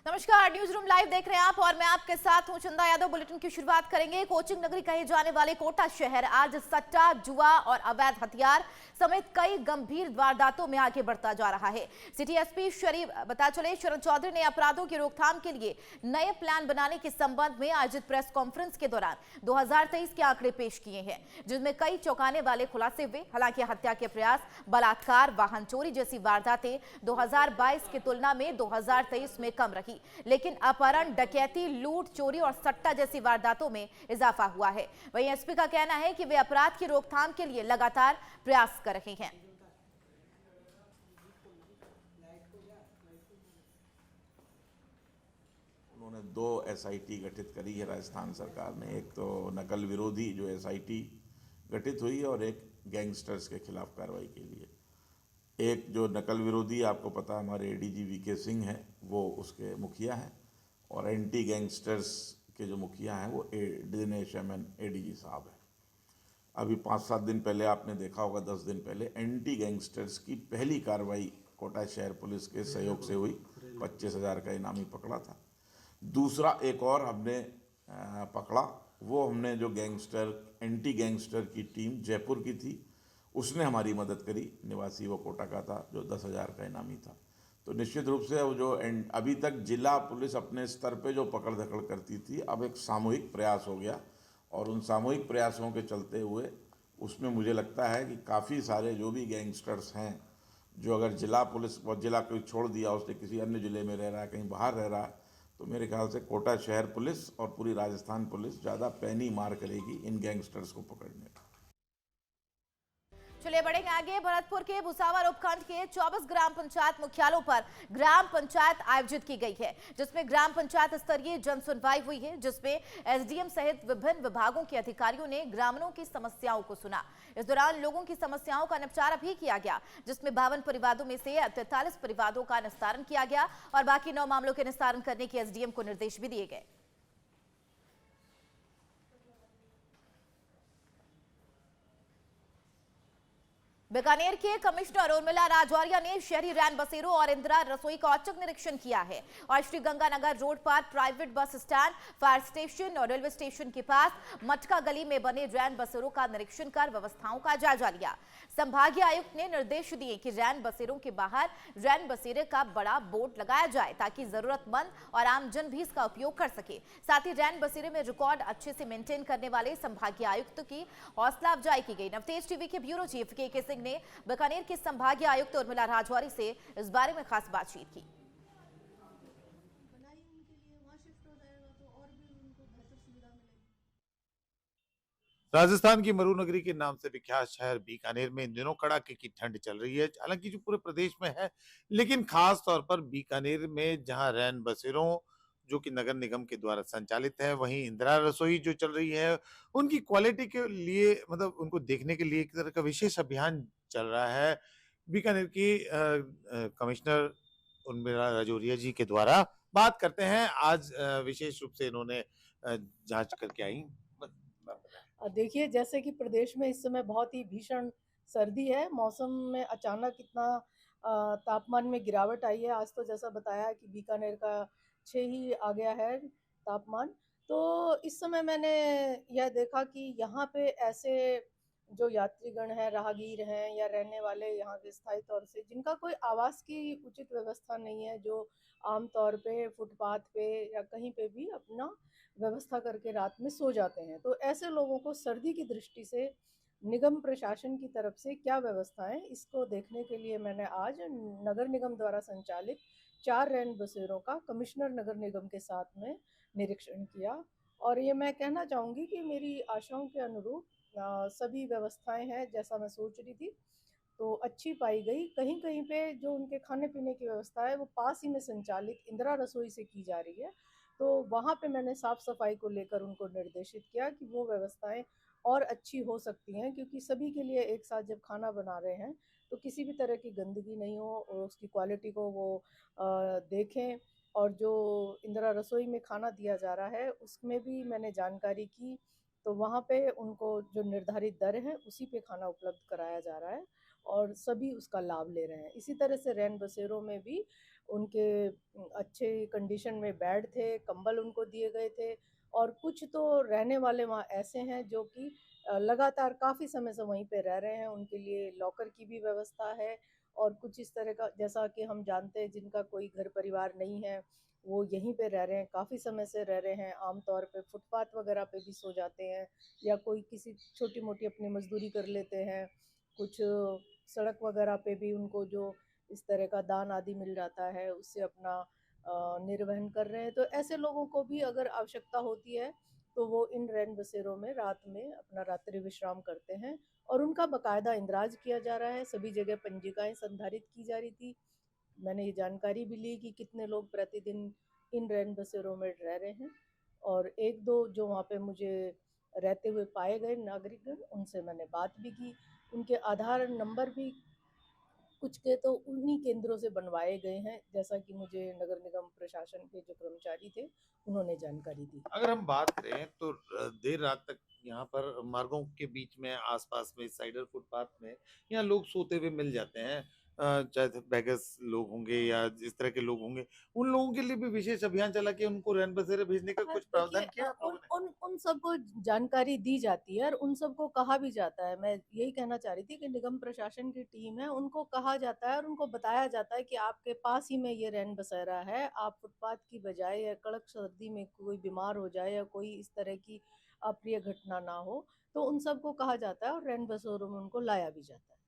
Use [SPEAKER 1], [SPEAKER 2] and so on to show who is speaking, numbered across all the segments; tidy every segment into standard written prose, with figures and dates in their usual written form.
[SPEAKER 1] नमस्कार, news room live देख रहे हैं आप और मैं आपके साथ हूं चंदा यादव। बुलेटिन की शुरुआत करेंगे। कोचिंग नगरी कहे जाने वाले कोटा शहर आज सट्टा, जुआ और अवैध हथियार समेत कई गंभीर वारदातों में आगे बढ़ता जा रहा है। सिटी एसपी शरण चौधरी ने अपराधों की रोकथाम के लिए नए प्लान बनाने के संबंध में आयोजित प्रेस कॉन्फ्रेंस के दौरान 2023 के आंकड़े पेश किए हैं, जिनमें कई चौंकाने वाले खुलासे हुए। हालांकि हत्या के प्रयास, बलात्कार, वाहन चोरी जैसी वारदातें 2022 की तुलना में 2023 में कम रही, लेकिन अपहरण, डकैती, लूट, चोरी और सट्टा जैसी वारदातों में इजाफा हुआ है। वहीं एसपी का कहना है कि वे अपराध की रोकथाम के लिए लगातार प्रयास कर रहे हैं।
[SPEAKER 2] उन्होंने 2 एसआईटी गठित करी है राजस्थान सरकार ने। एक तो नकल विरोधी जो एसआईटी गठित हुई है और एक गैंगस्टर्स के खिलाफ कार्रवाई के लिए। एक जो नकल विरोधी, आपको पता हमारे एडीजी वीके सिंह हैं, वो उसके मुखिया हैं, और एंटी गैंगस्टर्स के जो मुखिया हैं वो दिनेश एमएन एडीजी साहब हैं। अभी 5-7 दिन पहले आपने देखा होगा, 10 दिन पहले एंटी गैंगस्टर्स की पहली कार्रवाई कोटा शहर पुलिस के सहयोग से हुई। 25,000 का इनामी पकड़ा था। दूसरा एक और हमने पकड़ा, वो हमने जो एंटी गैंगस्टर की टीम जयपुर की थी, उसने हमारी मदद करी। निवासी वो कोटा का था, जो 10,000 का इनामी था। तो निश्चित रूप से वो जो अभी तक जिला पुलिस अपने स्तर पे जो पकड़ धकड़ करती थी, अब एक सामूहिक प्रयास हो गया, और उन सामूहिक प्रयासों के चलते हुए उसमें मुझे लगता है कि काफ़ी सारे जो भी गैंगस्टर्स हैं, जो अगर जिला पुलिस और जिला को छोड़ दिया, उसने किसी अन्य ज़िले में रह रहा है, कहीं बाहर रह रहा है, तो मेरे ख्याल से कोटा शहर पुलिस और पूरी राजस्थान पुलिस ज़्यादा पैनी मार करेगी इन गैंगस्टर्स को पकड़ने में।
[SPEAKER 1] चलिए बढ़ेंगे आगे। भरतपुर के भुसावर उपखंड के 24 ग्राम पंचायत मुख्यालयों पर ग्राम पंचायत आयोजित की गई है, जिसमें ग्राम पंचायत स्तरीय जन सुनवाई हुई है, जिसमें एसडीएम सहित विभिन्न विभागों के अधिकारियों ने ग्रामीणों की समस्याओं को सुना। इस दौरान लोगों की समस्याओं का निपटारा भी किया गया, जिसमें 52 परिवारों में से 43 परिवारों का निस्तारण किया गया और बाकी 9 मामलों के निस्तारण करने के एसडीएम को निर्देश भी दिए गए। बीकानेर के कमिश्नर उर्मिला राजौरिया ने शहरी रैन बसेरों और इंदिरा रसोई का औचक निरीक्षण किया है और श्री गंगानगर रोड पर private bus stand, fire station और रेलवे स्टेशन के पास मटका गली में बने रैन बसेरों का निरीक्षण कर व्यवस्थाओं का जायजा लिया। संभागीय आयुक्त ने निर्देश दिए कि रैन बसेरों के बाहर रैन बसेरे का बड़ा बोर्ड लगाया जाए, ताकि जरूरतमंद और आमजन भी इसका उपयोग कर सके। साथ ही रैन बसेरे में रिकॉर्ड अच्छे से मेंटेन करने वाले संभागीय आयुक्त की हौसला अफजाई की गई। नवतेज टीवी के ब्यूरो चीफ के सिंह ने बीकानेर के संभागीय आयुक्त उर्मिला राजौरी से इस बारे में खास बातचीत की।
[SPEAKER 3] राजस्थान की मरुनगरी के नाम से विख्यात शहर बीकानेर में इन दिनों कड़ाके की ठंड चल रही है, हालांकि जो पूरे प्रदेश में है, लेकिन खास तौर पर बीकानेर में जहां रैन बसेरों जो कि नगर निगम के द्वारा संचालित है, वहीं इंदिरा रसोई जो चल रही है, उनकी क्वालिटी के लिए मतलब उनको देखने के लिए एक तरह का विशेष अभियान चल रहा है बीकानेर की कमिश्नर उर्मिला राजौरिया जी के द्वारा। बात करते हैं आज विशेष रूप से इन्होंने जांच करके आई।
[SPEAKER 4] देखिए, जैसे कि प्रदेश में इस समय बहुत ही भीषण सर्दी है, मौसम में अचानक इतना तापमान में गिरावट आई है। आज तो जैसा बताया कि बीकानेर का 6 ही आ गया है तापमान। तो इस समय मैंने यह देखा कि यहाँ पे ऐसे जो यात्रीगण हैं, राहगीर हैं या रहने वाले यहाँ के स्थायी तौर से, जिनका कोई आवास की उचित व्यवस्था नहीं है, जो आम तौर पे फुटपाथ पे या कहीं पे भी अपना व्यवस्था करके रात में सो जाते हैं। तो ऐसे लोगों को सर्दी की दृष्टि से निगम प्रशासन की तरफ से क्या व्यवस्थाएं, इसको देखने के लिए मैंने आज नगर निगम द्वारा संचालित 4 रैन बसेरों का कमिश्नर नगर निगम के साथ में निरीक्षण किया। और ये मैं कहना चाहूँगी कि मेरी आशाओं के अनुरूप सभी व्यवस्थाएं हैं जैसा मैं सोच रही थी, तो अच्छी पाई गई। कहीं कहीं पे जो उनके खाने पीने की व्यवस्था है वो पास ही में संचालित इंदिरा रसोई से की जा रही है, तो वहाँ पे मैंने साफ सफाई को लेकर उनको निर्देशित किया कि वो व्यवस्थाएं और अच्छी हो सकती हैं, क्योंकि सभी के लिए एक साथ जब खाना बना रहे हैं तो किसी भी तरह की गंदगी नहीं हो और उसकी क्वालिटी को वो देखें। और जो इंदिरा रसोई में खाना दिया जा रहा है उसमें भी मैंने जानकारी की, तो वहाँ पे उनको जो निर्धारित दर है उसी पे खाना उपलब्ध कराया जा रहा है। और सभी उसका लाभ ले रहे हैं। इसी तरह से रैन बसेरों में भी उनके अच्छे कंडीशन में बेड थे, कंबल उनको दिए गए थे, और कुछ तो रहने वाले वहाँ ऐसे हैं जो कि लगातार काफ़ी समय से वहीं पे रह रहे हैं, उनके लिए लॉकर की भी व्यवस्था है। और कुछ इस तरह का, जैसा कि हम जानते हैं, जिनका कोई घर परिवार नहीं है वो यहीं पे रह रहे हैं, काफ़ी समय से रह रहे हैं, आमतौर पे फुटपाथ वगैरह पे भी सो जाते हैं, या कोई किसी छोटी मोटी अपनी मजदूरी कर लेते हैं। कुछ सड़क वगैरह पे भी उनको जो इस तरह का दान आदि मिल जाता है उससे अपना निर्वहन कर रहे हैं। तो ऐसे लोगों को भी अगर आवश्यकता होती है तो वो इन रैन बसेरों में रात में अपना रात्रि विश्राम करते हैं, और उनका बाकायदा इंदराज किया जा रहा है। सभी जगह पंजिकाएं संधारित की जा रही थी। मैंने ये जानकारी भी ली कि कितने लोग प्रतिदिन इन रैन बसेरों में रह रहे हैं, और एक दो जो वहाँ पे मुझे रहते हुए पाए गए नागरिकगण, उनसे मैंने बात भी की। उनके आधार नंबर भी कुछ के तो उन्हीं केंद्रों से बनवाए गए हैं, जैसा कि मुझे नगर निगम प्रशासन के जो कर्मचारी थे उन्होंने जानकारी दी।
[SPEAKER 3] अगर हम बात करें तो देर रात तक यहाँ पर मार्गों के बीच में आसपास में साइडर फुटपाथ में यहाँ लोग सोते हुए मिल जाते हैं। चाहे बेगस लोग होंगे या इस तरह के लोग होंगे, उन लोगों के लिए भी विशेष अभियान चला के उनको रैन बसेरे भेजने का कुछ
[SPEAKER 4] देखिए,
[SPEAKER 3] प्रावधान किया आप
[SPEAKER 4] उन
[SPEAKER 3] लोगों ने?
[SPEAKER 4] उन उन सबको जानकारी दी जाती है और उन सबको कहा भी जाता है। मैं यही कहना चाह रही थी कि निगम प्रशासन की टीम है, उनको कहा जाता है और उनको बताया जाता है कि आपके पास ही में ये रैन बसेरा है, आप फुटपाथ की बजाय, या कड़क सर्दी में कोई बीमार हो जाए या कोई इस तरह की अप्रिय घटना ना हो, तो उन सबको कहा जाता है और रैन बसेरों में उनको लाया भी जाता है।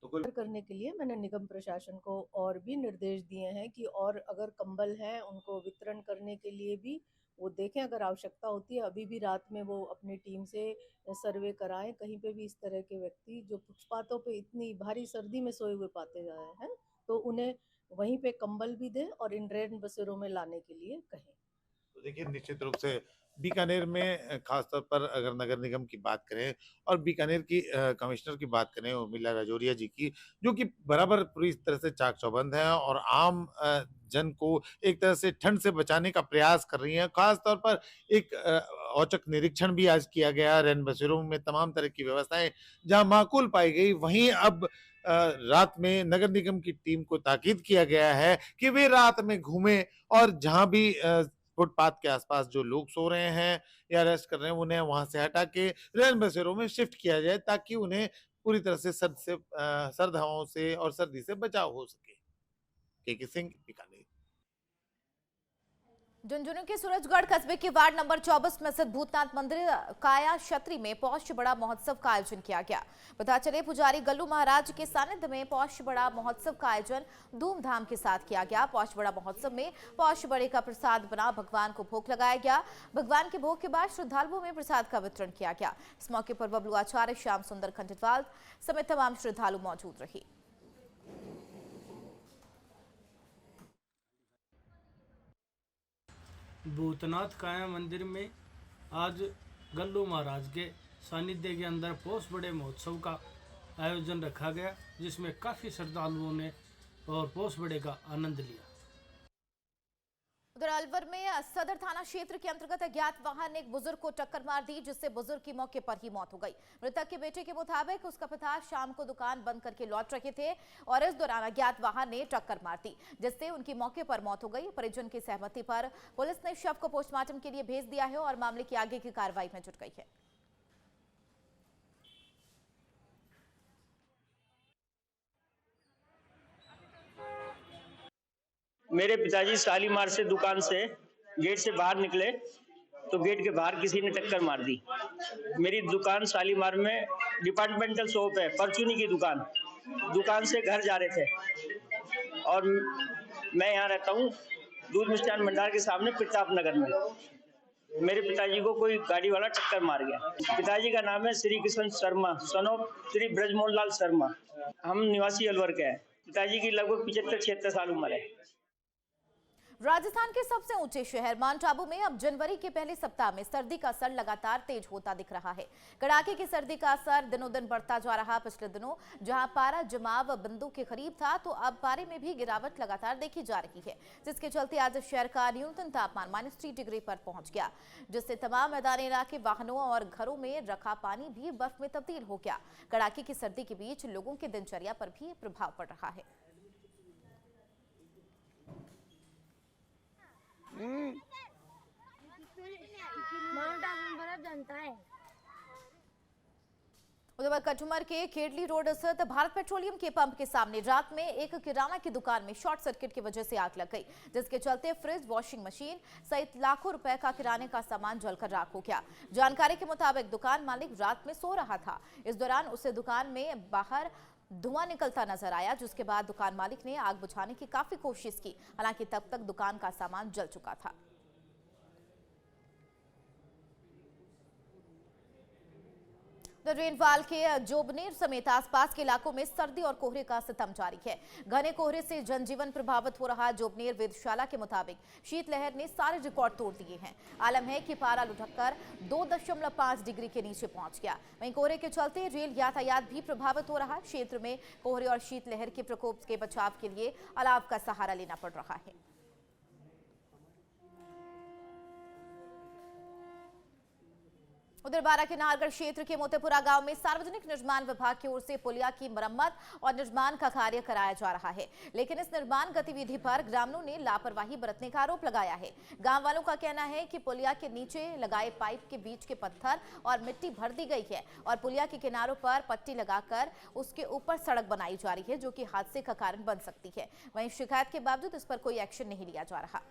[SPEAKER 3] तो कुल
[SPEAKER 4] करने के लिए मैंने निगम प्रशासन को और भी निर्देश दिए हैं कि और अगर कंबल हैं उनको वितरण करने के लिए भी वो देखें, अगर आवश्यकता होती है अभी भी रात में वो अपनी टीम से सर्वे कराएं। कहीं पे भी इस तरह के व्यक्ति जो फुटपाथों पे इतनी भारी सर्दी में सोए हुए पाते जा रहे हैं, तो उन्हें वहीं पे कंबल भी दें और इन रैन बसेरों में लाने के लिए कहें।
[SPEAKER 3] तो देखिए, निश्चित रूप से बीकानेर में खासतौर पर अगर नगर निगम की बात करें और बीकानेर की कमिश्नर की बात करें उर्मिला राजौरिया जी की, जो कि बराबर पूरी तरह से चाक चौबंद है और आम जन को एक तरह से ठंड से बचाने का प्रयास कर रही हैं। खास तौर पर एक औचक निरीक्षण भी आज किया गया। रैन बसेरों में तमाम तरह की व्यवस्थाएं जहां माकूल पाई गई, वहीं अब रात में नगर निगम की टीम को ताकीद किया गया है कि वे रात में घूमें और जहां भी फुटपाथ के आसपास जो लोग सो रहे हैं या रेस्ट कर रहे हैं, उन्हें वहां से हटा के रैन बसेरों में शिफ्ट किया जाए, ताकि उन्हें पूरी तरह से सर्द हवाओं से और सर्दी से बचाव हो सके। केके सिंह, बीकानेर।
[SPEAKER 1] झुंझुनू के सूरजगढ़ कस्बे के वार्ड नंबर 24 में स्थित भूतनाथ मंदिर काया क्षत्री में पौष बड़ा महोत्सव का आयोजन किया गया। पता चले पुजारी गल्लू महाराज के सानिध्य में पौष बड़ा महोत्सव का आयोजन धूमधाम के साथ किया गया। पौष बड़ा महोत्सव में पौष बड़े का प्रसाद बना भगवान को भोग लगाया गया। भगवान के भोग के बाद श्रद्धालुओं में प्रसाद का वितरण किया गया। इस मौके पर बबलू आचार्य, श्याम सुंदर खंडेलवाल समेत तमाम श्रद्धालु मौजूद रहे।
[SPEAKER 5] भूतनाथ काया मंदिर में आज गल्लू महाराज के सानिध्य के अंदर पौष बड़े महोत्सव का आयोजन रखा गया, जिसमें काफ़ी श्रद्धालुओं ने और पौष बड़े का आनंद लिया।
[SPEAKER 1] उधर अलवर में सदर थाना क्षेत्र के अंतर्गत अज्ञात वाहन ने एक बुजुर्ग को टक्कर मार दी, जिससे बुजुर्ग की मौके पर ही मौत हो गई। मृतक के बेटे के मुताबिक उसका पिता शाम को दुकान बंद करके लौट रहे थे और इस दौरान अज्ञात वाहन ने टक्कर मार दी, जिससे उनकी मौके पर मौत हो गई। परिजन की सहमति पर पुलिस ने शव को पोस्टमार्टम के लिए भेज दिया है और मामले की आगे की कार्रवाई में जुट गई है।
[SPEAKER 6] मेरे पिताजी शालीमार से दुकान से गेट से बाहर निकले तो गेट के बाहर किसी ने टक्कर मार दी। मेरी दुकान शालीमार में डिपार्टमेंटल शॉप है, परचूनी की दुकान से घर जा रहे थे और मैं यहाँ रहता हूँ दूध मिष्ठान भंडार के सामने प्रताप नगर में। मेरे पिताजी को कोई गाड़ी वाला टक्कर मार गया। पिताजी का नाम है श्री कृष्ण शर्मा, सन ऑफ श्री ब्रजमोहन लाल शर्मा। हम निवासी अलवर के हैं। पिताजी की लगभग 75-76 साल उम्र है।
[SPEAKER 1] राजस्थान के सबसे ऊंचे शहर माउंट आबू में अब जनवरी के पहले सप्ताह में सर्दी का असर लगातार तेज होता दिख रहा है। कड़ाके की सर्दी का असर दिनों दिन बढ़ता जा रहा। पिछले दिनों जहां पारा जमाव बिंदु के करीब था, तो अब पारे में भी गिरावट लगातार देखी जा रही है, जिसके चलते आज शहर का न्यूनतम तापमान -3 डिग्री पर पहुंच गया, जिससे तमाम मैदानी इलाके, वाहनों और घरों में रखा पानी भी बर्फ में तब्दील हो गया। कड़ाके की सर्दी के बीच लोगों की दिनचर्या पर भी प्रभाव पड़ रहा है।
[SPEAKER 7] माउंट आबू बर्फ जनता है।
[SPEAKER 1] उधर कटुमर के खेडली रोड स्थित भारत पेट्रोलियम के पंप के सामने रात में एक किराना की दुकान में शॉर्ट सर्किट की वजह से आग लग गई, जिसके चलते फ्रिज, वॉशिंग मशीन सहित लाखों रुपए का किराने का सामान जलकर राख हो गया। जानकारी के मुताबिक दुकान मालिक रात में सो रहा था। इस दौरान उसे दुकान में बाहर धुआं निकलता नजर आया, जिसके बाद दुकान मालिक ने आग बुझाने की काफी कोशिश की। हालांकि तब तक दुकान का सामान जल चुका था। रेनवाल के जोबनेर समेत आसपास के इलाकों में सर्दी और कोहरे का सितम जारी है। घने कोहरे से जनजीवन प्रभावित हो रहा। जोबनेर वेधशाला के मुताबिक शीतलहर ने सारे रिकॉर्ड तोड़ दिए हैं। आलम है कि पारा लुढ़ककर 2.5 डिग्री के नीचे पहुंच गया। वहीं कोहरे के चलते रेल यातायात भी प्रभावित हो रहा। क्षेत्र में कोहरे और शीतलहर के प्रकोप के बचाव के लिए अलाव का सहारा लेना पड़ रहा है। उधर बारा के नाहरगढ़ क्षेत्र के मोतेपुरा गांव में सार्वजनिक निर्माण विभाग की ओर से पुलिया की मरम्मत और निर्माण का कार्य कराया जा रहा है, लेकिन इस निर्माण गतिविधि पर ग्रामीणों ने लापरवाही बरतने का आरोप लगाया है। गांव वालों का कहना है कि पुलिया के नीचे लगाए पाइप के बीच के पत्थर और मिट्टी भर दी गई है और पुलिया के किनारों पर पट्टी लगाकर उसके ऊपर सड़क बनाई जा रही है, जो कि हादसे का कारण बन सकती है। वहीं शिकायत के बावजूद इस पर कोई एक्शन नहीं लिया जा रहा।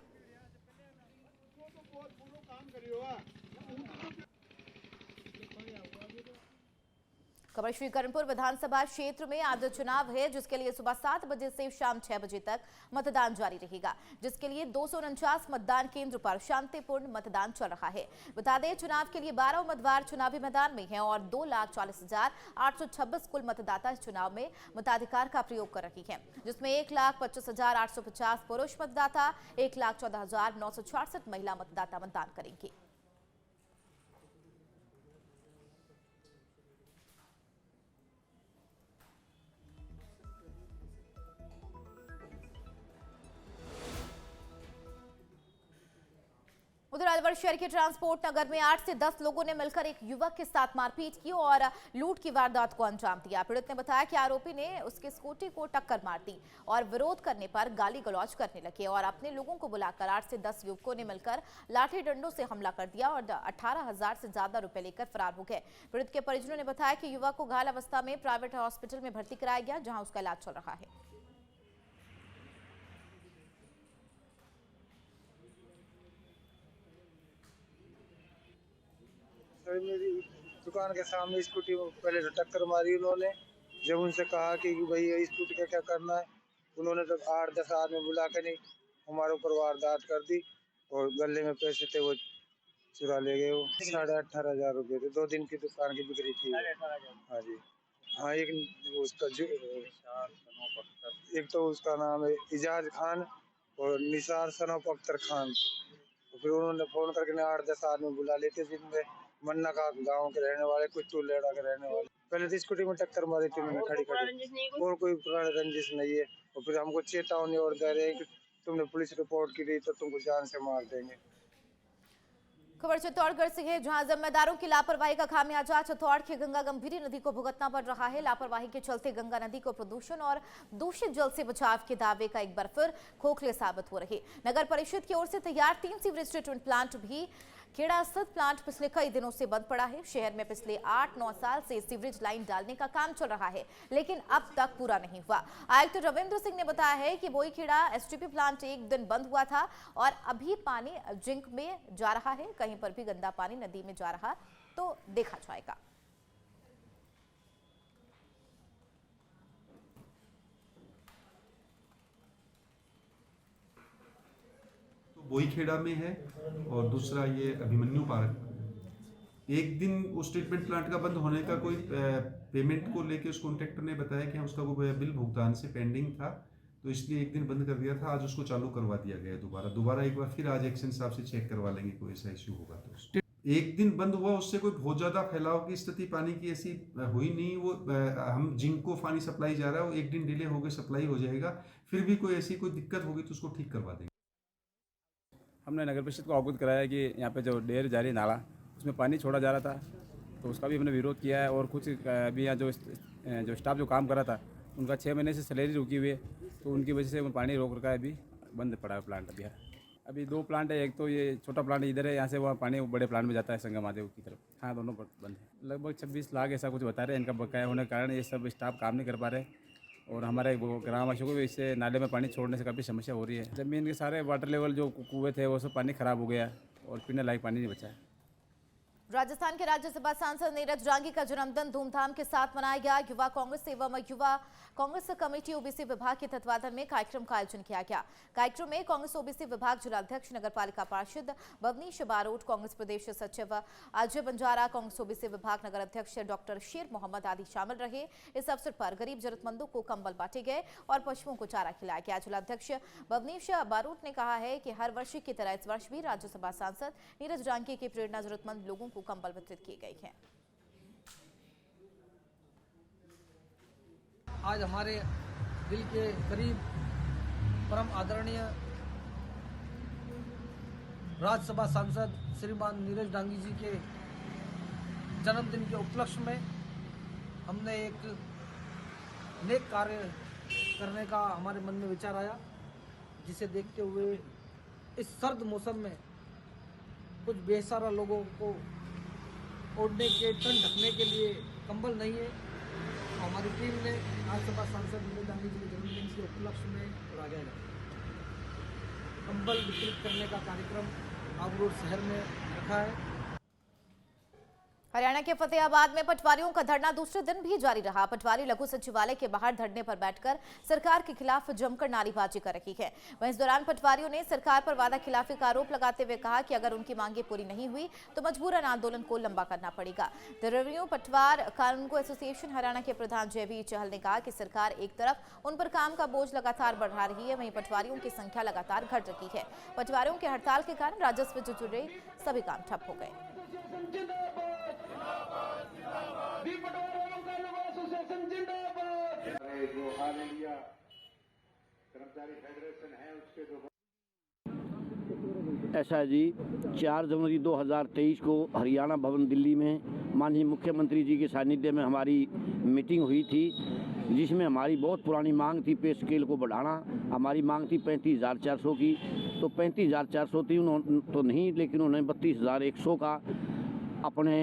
[SPEAKER 1] खबर श्रीकरणपुर विधानसभा क्षेत्र में आज चुनाव है, जिसके लिए सुबह 7 बजे से शाम 6 बजे तक मतदान जारी रहेगा, जिसके लिए 249 मतदान केंद्र पर शांतिपूर्ण मतदान चल रहा है। बता दें, चुनाव के लिए 12 उम्मीदवार चुनावी मैदान में हैं और 2,40,826 कुल मतदाता इस चुनाव में मताधिकार का प्रयोग कर रही हैं, जिसमें 1,25,850 पुरुष मतदाता, 1,14,966 महिला मतदाता मतदान करेंगे। उधर अलवर शहर के ट्रांसपोर्ट नगर में 8 से 10 लोगों ने मिलकर एक युवक के साथ मारपीट की और लूट की वारदात को अंजाम दिया। पीड़ित ने बताया कि आरोपी ने उसके स्कूटी को टक्कर मार दी और विरोध करने पर गाली गलौज करने लगे और अपने लोगों को बुलाकर 8 से 10 युवकों ने मिलकर लाठी डंडों से हमला कर दिया और 18,000 से ज्यादा रुपए लेकर फरार हो गए। पीड़ित के परिजनों ने बताया कि युवक को घायल अवस्था में प्राइवेट हॉस्पिटल में भर्ती कराया गया, जहां उसका इलाज चल रहा है।
[SPEAKER 8] मेरी दुकान के सामने स्कूटी में पहले तो टक्कर मारी उन्होंने। जब उनसे कहा कि भाई स्कूटी का क्या करना है, उन्होंने तो 8-10 आदमी बुला के नहीं हमारे ऊपर वारदात कर दी और गले में पैसे थे वो चुरा ले गए। वो 18,500 रुपये थे। 2 दिन की दुकान की बिक्री थी। हाँ जी, हाँ। एक तो उसका नाम है इजाज खान और निसार सनोफ अख्तर खान। फिर उन्होंने फोन करके 8-10 आदमी बुला लेते, जिनमें मन्ना का गांव के रहने वाले, कुछ टूलेड़ा के रहने वाले। पहले तो स्कूटी में टक्कर मारी थी उन्होंने खड़ी और कोई पुरानी रंजिश नहीं है। और फिर हमको चेतावनी और दे रहे हैं कि तुमने पुलिस रिपोर्ट की तो तुमको जान से मार देंगे।
[SPEAKER 1] खबर चित्तौड़गढ़ से है, जहां जिम्मेदारों की लापरवाही का खामियाजा चित्तौड़ की गंगा गंभीरी नदी को भुगतना पड़ रहा है। लापरवाही के चलते गंगा नदी को प्रदूषण और दूषित जल से बचाव के दावे का एक बार फिर खोखले साबित हो रहे। नगर परिषद की ओर से तैयार 3 सीवरेज ट्रीटमेंट प्लांट भी खेड़ा स्थित प्लांट पिछले कई दिनों से बंद पड़ा है। शहर में पिछले 8-9 साल से सीवरेज लाइन डालने का काम चल रहा है, लेकिन अब तक पूरा नहीं हुआ। आयुक्त रविंद्र सिंह ने बताया है कि बोईखेड़ा एसटीपी प्लांट एक दिन बंद हुआ था और अभी पानी जिंक में जा रहा है। कहीं पर भी गंदा पानी नदी में जा रहा तो देखा जाएगा।
[SPEAKER 9] बोईखेड़ा में है और दूसरा ये अभिमन्यु पार्क। एक दिन उस ट्रीटमेंट प्लांट का बंद होने का कोई पेमेंट को लेके उस कॉन्ट्रैक्टर ने बताया कि उसका कोई बिल भुगतान से पेंडिंग था, तो इसलिए एक दिन बंद कर दिया था, आज उसको चालू करवा दिया गया है दोबारा एक बार फिर आज एक्शन साहब से चेक करवा लेंगे, कोई ऐसा इश्यू होगा तो। एक दिन बंद हुआ, उससे कोई बहुत ज़्यादा फैलाव की स्थिति पानी की ऐसी हुई नहीं। वो हम जिनको पानी सप्लाई जा रहा है वो एक दिन डिले हो गए सप्लाई हो जाएगा, फिर भी कोई ऐसी कोई दिक्कत होगी तो उसको ठीक करवा देंगे।
[SPEAKER 10] हमने नगर परिषद को अवगत कराया कि यहाँ पे जो डेर जारी नाला उसमें पानी छोड़ा जा रहा था, तो उसका भी हमने विरोध किया है। और कुछ अभी यहाँ जो स्टाफ जो काम कर रहा था उनका 6 महीने से सैलरी रुकी हुई है, तो उनकी वजह से पानी रोक रखा है, अभी बंद पड़ा है प्लांट। अभी 2 प्लांट है, एक तो ये छोटा प्लांट इधर है, यहाँ से वहाँ पानी बड़े प्लांट में जाता है संगम महादेव की तरफ। हाँ, दोनों बंद है। लगभग 26 लाख ऐसा कुछ बता रहे हैं, इनका बकाया होने के कारण ये सब स्टाफ काम नहीं कर पा रहे। और हमारे ग्रामवासियों को भी इससे नाले में पानी छोड़ने से काफ़ी समस्या हो रही है। ज़मीन के सारे वाटर लेवल जो कुएँ थे वो सब पानी खराब हो गया और पीने लायक पानी नहीं बचा है।
[SPEAKER 1] राजस्थान के राज्यसभा सांसद नीरज डांगी का जन्मदिन धूमधाम के साथ मनाया गया। युवा कांग्रेस एवं युवा कांग्रेस कमेटी ओबीसी विभाग के तत्वाधान में कार्यक्रम का आयोजन किया गया। कार्यक्रम में कांग्रेस ओबीसी विभाग जिलाध्यक्ष नगरपालिका पार्षद भवनीश बारोट, कांग्रेस प्रदेश सचिव अजय बंजारा, कांग्रेस ओबीसी विभाग नगर अध्यक्ष डॉक्टर शेर मोहम्मद आदि शामिल रहे। इस अवसर पर गरीब जरूरतमंदों को कंबल बांटे गए और पशुओं को चारा खिलाया गया। जिलाध्यक्ष भवनीश बारोट ने कहा है कि हर वर्ष की तरह इस वर्ष भी राज्यसभा सांसद नीरज डांगी की प्रेरणा जरूरतमंद लोगों को कंबल वितरित किए गए हैं।
[SPEAKER 11] आज हमारे दिल के करीब परम आदरणीय राज्यसभा सांसद श्रीमान नीरज डांगी जी के जन्मदिन के उपलक्ष्य में हमने एक नेक कार्य करने का हमारे मन में विचार आया, जिसे देखते हुए इस सर्द मौसम में कुछ बेसहारा लोगों को ओढ़ने के, ठंड ढकने के लिए कंबल नहीं है। हमारी टीम ने राज्यसभा सांसद नीरज डांगी जी के जन्मदिन के उपलक्ष्य में और आगे कंबल वितरित करने का कार्यक्रम आबरोड शहर में रखा है।
[SPEAKER 1] हरियाणा के फतेहाबाद में पटवारियों का धरना दूसरे दिन भी जारी रहा। पटवारी लघु सचिवालय के बाहर धरने पर बैठकर सरकार के खिलाफ जमकर नारेबाजी कर रही है। वहीं इस दौरान पटवारियों ने सरकार पर वादा खिलाफी का आरोप लगाते हुए कहा कि अगर उनकी मांगें पूरी नहीं हुई तो मजबूरन आंदोलन को लंबा करना पड़ेगा। द रेवेन्यू पटवार कानूनगो एसोसिएशन हरियाणा के प्रधान जयवीर चहल ने कहा कि सरकार एक तरफ उन पर काम का बोझ लगातार बढ़ा रही है, वहीं पटवारियों की संख्या लगातार घट रही है। पटवारियों के हड़ताल के कारण राजस्व से जुड़े सभी काम ठप हो गए।
[SPEAKER 12] ऐसा जी 4 जनवरी 2023 को हरियाणा भवन दिल्ली में माननीय मुख्यमंत्री जी के सानिध्य में हमारी मीटिंग हुई थी, जिसमें हमारी बहुत पुरानी मांग थी पे स्केल को बढ़ाना। हमारी मांग थी 35,400 की, तो 35,400 थी उन्होंने तो नहीं, लेकिन उन्होंने 32,100 का अपने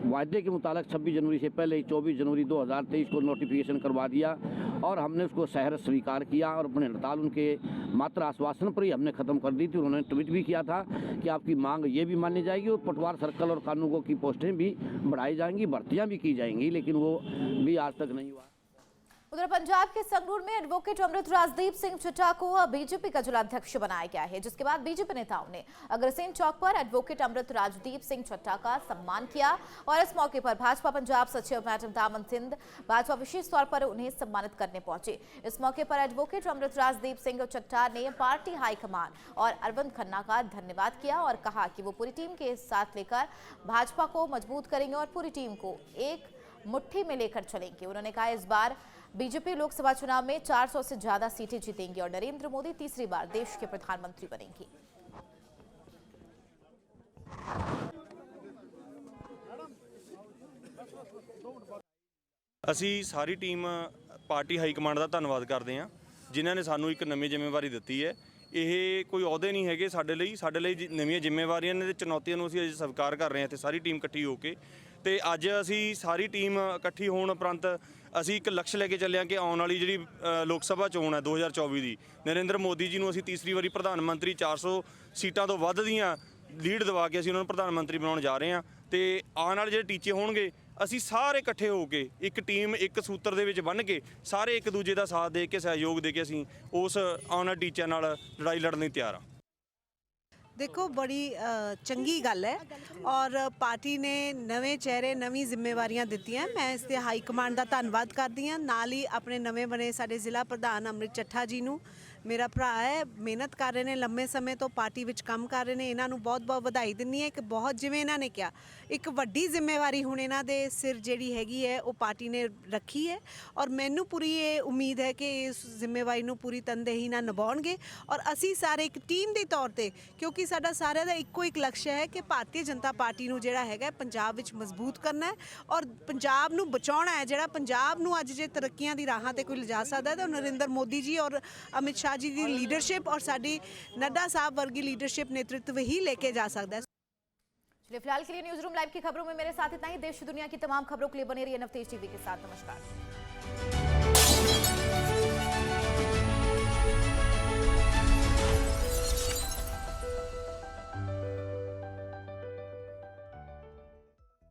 [SPEAKER 12] वायदे के मुताबिक 26 जनवरी से पहले 24 जनवरी 2023 को नोटिफिकेशन करवा दिया और हमने उसको सहर्ष स्वीकार किया और अपने हड़ताल उनके मात्र आश्वासन पर ही हमने ख़त्म कर दी थी। उन्होंने ट्वीट भी किया था कि आपकी मांग ये भी मानी जाएगी और पटवार सर्कल और कानूनगो की पोस्टें भी बढ़ाई जाएंगी, भर्तियाँ भी की जाएंगी, लेकिन वो भी आज तक नहीं हुआ।
[SPEAKER 1] उधर पंजाब के संगरूर में एडवोकेट अमृत राजदीप सिंह चड्ढा को बीजेपी का जिलाध्यक्ष बनाया गया है, जिसके बाद बीजेपी नेताओं ने अग्रसेन चौक पर एडवोकेट अमृत राजदीप सिंह चड्ढा का सम्मान किया और इस मौके पर भाजपा पंजाब सचिव मैडम दामन सिंध भाजपा विशेष तौर पर उन्हें सम्मानित करने पहुंचे। इस मौके पर एडवोकेट अमृत राजदीप सिंह चड्ढा ने पार्टी हाईकमान और अरविंद खन्ना का धन्यवाद किया और कहा कि वो पूरी टीम के साथ लेकर भाजपा को मजबूत करेंगे और पूरी टीम को एक मुट्ठी में लेकर चलेंगे। उन्होंने कहा इस बार बीजेपी लोकसभा चुनाव में 400 से ज्यादा सीटें जीतेंगी और नरेंद्र मोदी तीसरी बार देश के प्रधानमंत्री बनेंगे।
[SPEAKER 13] ਅਸੀਂ ਸਾਰੀ ਟੀਮ ਪਾਰਟੀ ਹਾਈ ਕਮਾਂਡ ਦਾ ਧੰਨਵਾਦ ਕਰਦੇ ਹਾਂ, ਜਿਨ੍ਹਾਂ ਨੇ ਸਾਨੂੰ ਇੱਕ ਨਵੀਂ ਜ਼ਿੰਮੇਵਾਰੀ ਦਿੱਤੀ ਹੈ। ਇਹ ਕੋਈ ਅਹੁਦੇ ਨਹੀਂ ਹੈਗੇ ਸਾਡੇ ਲਈ ਨਵੀਆਂ ਜ਼ਿੰਮੇਵਾਰੀਆਂ ਨੇ ਤੇ ਚੁਣੌਤੀਆਂ ਨੂੰ ਅਸੀਂ ਅੱਜ ਸਵੀਕਾਰ ਕਰ ਰਹੇ ਹਾਂ ਇੱਥੇ ਸਾਰੀ ਟੀਮ ਇਕੱਠੀ ਹੋ ਕੇ। ਤੇ ਅੱਜ ਅਸੀਂ ਸਾਰੀ ਟੀਮ ਇਕੱਠੀ ਹੋਣ ਉਪਰੰਤ ਅਸੀਂ ਇੱਕ ਲਕਸ਼ ਲੈ ਕੇ ਚੱਲੇ ਹਾਂ ਕਿ ਆਉਣ ਵਾਲੀ ਜਿਹੜੀ ਲੋਕ ਸਭਾ ਚੋਣ ਹੈ 2024 ਦੀ, ਨਰਿੰਦਰ ਮੋਦੀ ਜੀ ਨੂੰ ਅਸੀਂ ਤੀਸਰੀ ਵਾਰੀ ਪ੍ਰਧਾਨ ਮੰਤਰੀ 400 ਸੀਟਾਂ ਤੋਂ ਵੱਧ ਦੀਆਂ ਲੀਡ ਦਿਵਾ ਕੇ ਅਸੀਂ ਉਹਨਾਂ ਨੂੰ ਪ੍ਰਧਾਨ ਮੰਤਰੀ ਬਣਾਉਣ ਜਾ ਰਹੇ ਹਾਂ। ਤੇ ਆਉਣ ਵਾਲੇ ਜਿਹੜੇ ਟੀਚੇ ਹੋਣਗੇ ਅਸੀਂ ਸਾਰੇ ਇਕੱਠੇ ਹੋ ਕੇ ਇੱਕ ਟੀਮ ਇੱਕ ਸੂਤਰ ਦੇ ਵਿੱਚ ਬੰਨ੍ਹ ਕੇ ਸਾਰੇ ਇੱਕ ਦੂਜੇ ਦਾ ਸਾਥ ਦੇ ਕੇ ਸਹਿਯੋਗ ਦੇ ਕੇ ਅਸੀਂ ਉਸ ਆਉਣ ਵਾਲੇ ਟੀਚਿਆਂ ਨਾਲ ਲੜਾਈ ਲੜਨ ਲਈ ਤਿਆਰ ਹਾਂ।
[SPEAKER 14] ਦੇਖੋ ਬੜੀ ਚੰਗੀ ਗੱਲ ਹੈ ਔਰ ਪਾਰਟੀ ਨੇ ਨਵੇਂ ਚਿਹਰੇ ਨਵੀਂ ਜ਼ਿੰਮੇਵਾਰੀਆਂ ਦਿੱਤੀਆਂ। ਮੈਂ ਇਸ ਤੇ ਹਾਈ ਕਮਾਂਡ ਦਾ ਧੰਨਵਾਦ ਕਰਦੀ ਹਾਂ। ਨਾਲ ਹੀ ਆਪਣੇ ਨਵੇਂ ਬਣੇ ਸਾਡੇ ਜ਼ਿਲ੍ਹਾ ਪ੍ਰਧਾਨ ਅੰਮ੍ਰਿਤ ਚੱਠਾ ਜੀ ਨੂੰ, ਮੇਰਾ ਭਰਾ ਹੈ, ਮਿਹਨਤ ਕਰ ਰਹੇ ਨੇ, ਲੰਮੇ ਸਮੇਂ ਤੋਂ ਪਾਰਟੀ ਵਿੱਚ ਕੰਮ ਕਰ ਰਹੇ ਨੇ, ਇਹਨਾਂ ਨੂੰ ਬਹੁਤ-ਬਹੁਤ ਵਧਾਈ ਦਿੰਦੀ ਹੈ ਕਿ ਬਹੁਤ, ਜਿਵੇਂ ਇਹਨਾਂ ਨੇ ਕਿਹਾ, ਇੱਕ ਵੱਡੀ ਜ਼ਿੰਮੇਵਾਰੀ ਹੁਣ ਇਹਨਾਂ ਦੇ ਸਿਰ ਜਿਹੜੀ ਹੈਗੀ ਹੈ ਉਹ ਪਾਰਟੀ ਨੇ ਰੱਖੀ ਹੈ ਔਰ ਮੈਨੂੰ ਪੂਰੀ ਇਹ ਉਮੀਦ ਹੈ ਕਿ ਇਸ ਜ਼ਿੰਮੇਵਾਰੀ ਨੂੰ ਪੂਰੀ ਤਨਦੇਹੀ ਨਾਲ ਨਿਭਾਉਣਗੇ ਔਰ ਅਸੀਂ ਸਾਰੇ ਇੱਕ ਟੀਮ ਦੇ ਤੌਰ ਤੇ, ਕਿਉਂਕਿ ਸਾਡਾ ਸਾਰਿਆਂ ਦਾ ਇੱਕੋ ਇੱਕ ਲਕਸ਼ ਹੈ ਕਿ ਭਾਰਤੀ ਜਨਤਾ ਪਾਰਟੀ ਨੂੰ ਜਿਹੜਾ ਹੈਗਾ ਪੰਜਾਬ ਵਿੱਚ ਮਜ਼ਬੂਤ ਕਰਨਾ ਹੈ ਔਰ ਪੰਜਾਬ ਨੂੰ ਬਚਾਉਣਾ ਹੈ। ਜਿਹੜਾ ਪੰਜਾਬ ਨੂੰ ਅੱਜ ਜੇ ਤਰੱਕੀਆਂ ਦੀ ਰਾਹਾਂ ਤੇ ਕੋਈ ਲਿਜਾ ਸਕਦਾ ਤਾਂ ਨਰਿੰਦਰ ਮੋਦੀ ਜੀ ਔਰ ਅਮਿਤ शाह जी की लीडरशिप और साड़ी नड्डा साहब वर्गी लीडरशिप नेतृत्व ही लेके जा सकता है।
[SPEAKER 1] चलिए फिलहाल के लिए न्यूज रूम लाइव की खबरों में मेरे साथ इतना ही। देश दुनिया की तमाम खबरों के लिए बने रहिए नवतेज टीवी के साथ। नमस्कार।